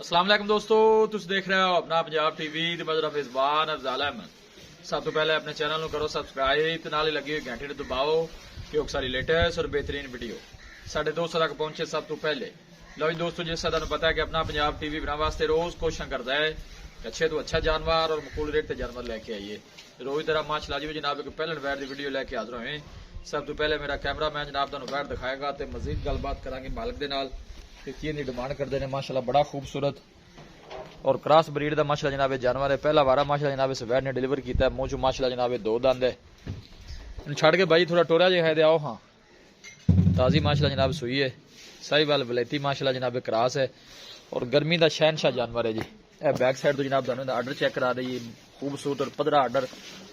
अस्सलाम वालेकुम दोस्तों, तुम देख रहे हो अपना पंजाब टीवी ते मैं मेजबान अफजाल अहमद। सब तो पहले अपने चैनल करो सबसक्राइब ते नाल लगी हुई घंटी दबाओ क्योंकि सारी लेटेस्ट और बेहतरीन वीडियो साढ़े दोस्तों तक पहुंचे सब तो पहले। लो जी दोस्तों, जिस तरह पता है कि अपना पंजाब टीवी बनाने वास्ते रोज कोशिश करता है कि अच्छे तो अच्छा जानवर और मकूल रेट से जानवर लेके आइए। रोज तरह माशाअल्लाह जी जनाब एक पहले वैर की वीडियो लेके हाजिर हुए। सब तो पहले मेरा कैमरा मैन जनाब तुहानू वैर दिखाएगा तो मजीद गलबात करांगे मालिक दे नाल की डिमांड करते हैं। माशाअल्लाह बड़ा खूबसूरत और क्रॉस ब्रीड का माशाअल्लाह जनाब जानवर है। पहला वारा माशाअल्लाह जनाब इस वैर ने डिलीवर किया। मुंह चो माशाअल्लाह जनाब दो दंद है। छड़ के भाई थोड़ा टोरा जो है आओ। हाँ ताज़ी माशाअल्लाह जनाब सुई है। सही वाल वलैती माशाअल्लाह जनाब क्रॉस है और गर्मी का शहनशाह जानवर है जी। यह बैक साइड तो जनाब तुहानू आर्डर चेक करा दी, खूबसूरत और पधरा आर्डर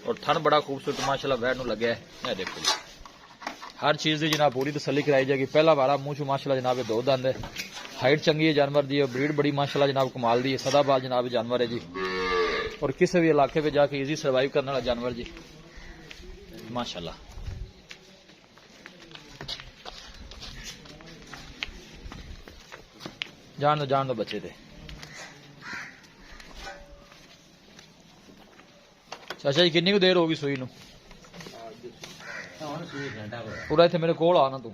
और थन बड़ा खूबसूरत माशाअल्लाह वैर नू लगे है। देखो जी हर चीज़ की जनाब पूरी तसल्ली कराई जाएगी। पहला वारा मुंह चो माशाअल्लाह जनाब दो दंद है। हाइट चंगी है जानवर दी, ब्रीड बड़ी माशाअल्लाह जनाब कमाल दी है। सदाबाद जनाब जानवर है जी और किसी भी इलाके पे जाके इजी सर्वाइव करने वाला जानवर जी माशाअल्लाह। जान दो बच्चे थे। चाचा जी कितनी देर होगी सुई नू? पूरा इतने मेरे कोल आना तू।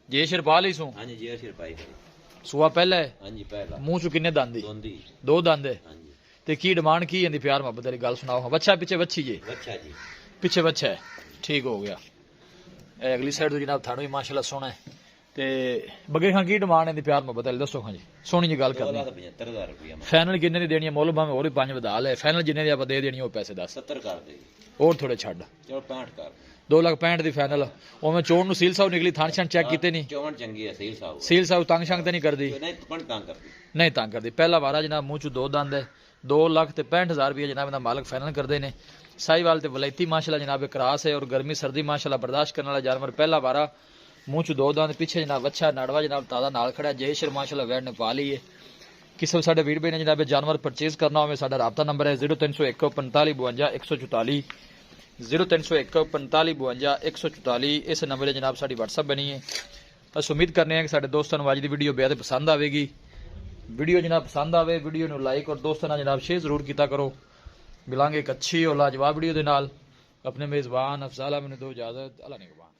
जे शिरपा ली सू? हाँ जी जी शिरपाई सुआ पहला है? हाँ जी पहला। मुंह चो किन्ने दंद? दो दंद है। हाँ जी। ते की डिमांड की है प्यार मोहब्बत वाली गल सुनाओ। बच्चा पिछे बच्ची जी? बच्चा जी पिछे बच्चा है। ठीक हो गया। अगली साइड तो जनाब थानू भी माशाअल्लाह सोना है। ते बगे खां की डिमांड है प्यार मोहब्बत वाली दसो। हाँ जी सोहनी जी गल करनी। 75,000 रुपया फाइनल किन्ने दी देनी है? मुल भावें और भी 5 वधा ले। फाइनल जिन्ने दी आपां दे देनी वो पैसे दस। 70 कर दे और थोड़े छड़। चलो 65 कर। 2,65,000 दी फाइनल। उवें चोण नू सील साहब निकली थान छन चेक कीते नहीं? चौवन चंगी है सील साहब। सील साहब तंग शंग ते नहीं करदी? नहीं तंग करदी। नहीं तंग करदी। पहला वारा जनाब मुंह चो दो दंद है। 2,65,000 रुपये जनाब इहदा मालिक फाइनल करते हैं। साहिवाल ते वलैती माशाअल्लाह जनाब क्रॉस है और गर्मी सर्दी माशाअल्लाह बर्दाश्त करने वाला जानवर। पहला वारा मुंह चो दो दंद, पिछे जनाब अच्छा नाड़वा जनाब ताज़ा नाल खड़ा है। जयशर माशाअल्लाह वैर ने पा ली है। किसी साडे वीर भाई ने जनाब जानवर परचेज करना हो साडा राबता नंबर है 0301 45 52 144 0301 45 52 144। इस नंबर जनाब साडी व्हाट्सअप बनी है। बस उम्मीद करने हैं कि साडे दोस्तों नूं अज दी वीडियो बेहद पसंद आएगी। वीडियो जनाब पसंद आवे वीडियो नूं लाइक और दोस्तों नाल जनाब शेयर जरूर किया करो। मिलांगे एक अच्छी और लाजवाब वीडियो दे नाल। अपने मेज़बान अफजाल अहमद नूं दो इजाजत। अल्लाह निगहबान।